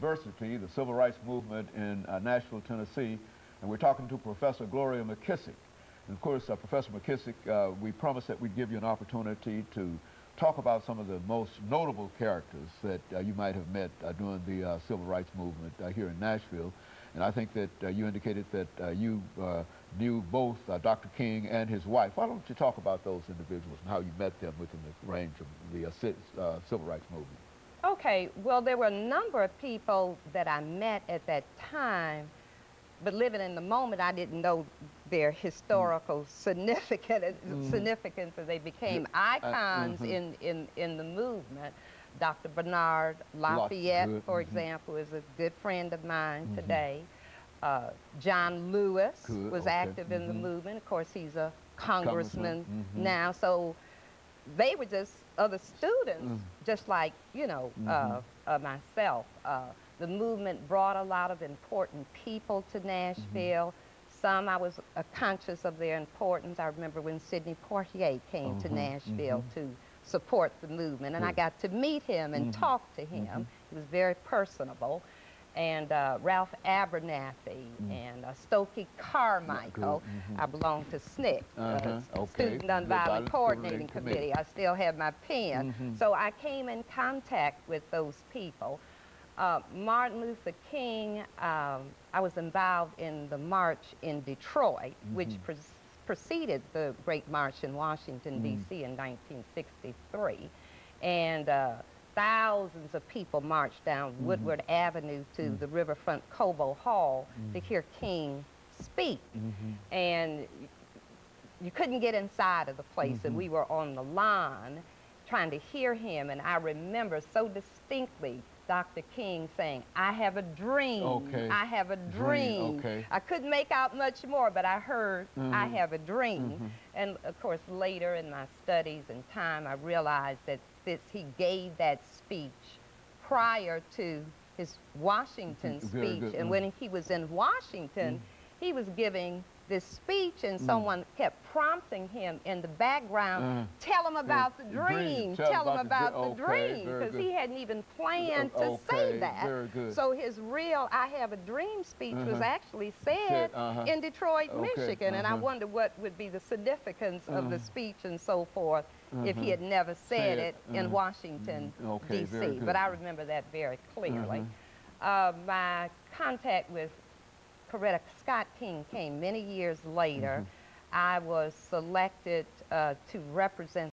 University, the Civil Rights Movement in Nashville, Tennessee, and we're talking to Professor Gloria McKissack. And of course, Professor McKissack, we promised that we'd give you an opportunity to talk about some of the most notable characters that you might have met during the Civil Rights Movement here in Nashville. And I think that you indicated that you knew both Dr. King and his wife. Why don't you talk about those individuals and how you met them within the range of the Civil Rights Movement? Okay, well, there were a number of people that I met at that time, but living in the moment, I didn't know their historical significance as they became icons in the movement. Dr. Bernard Lafayette, for example, is a good friend of mine today. John Lewis was active in the movement. Of course, he's a congressman now. So they were just other students, just like, you know, myself. The movement brought a lot of important people to Nashville. Some I was conscious of their importance. I remember when Sidney Poitier came to Nashville to support the movement, and I got to meet him and talk to him. He was very personable. And Ralph Abernathy and Stokey Carmichael. I belong to SNCC, Student Nonviolent Coordinating Committee. I still have my pen. So I came in contact with those people. Martin Luther King, I was involved in the march in Detroit, which preceded the Great March in Washington, D.C. in 1963. And thousands of people marched down Woodward Avenue to the Riverfront Cobo Hall to hear King speak. And you couldn't get inside of the place, and we were on the lawn trying to hear him. And I remember so distinctly Dr. King saying, "I have a dream, I have a dream." I couldn't make out much more, but I heard, "I have a dream." And of course, later in my studies and time, I realized that he gave that speech prior to his Washington speech. And when he was in Washington, he was giving this speech, and someone kept prompting him in the background, "Tell him about the dream, tell him about the dream," because he hadn't even planned to say that. So his real "I have a dream" speech was actually said in Detroit, Michigan, and I wonder what would be the significance of the speech and so forth if he had never said it in Washington, D.C. But I remember that very clearly. My contact with Coretta Scott King came many years later. I was selected to represent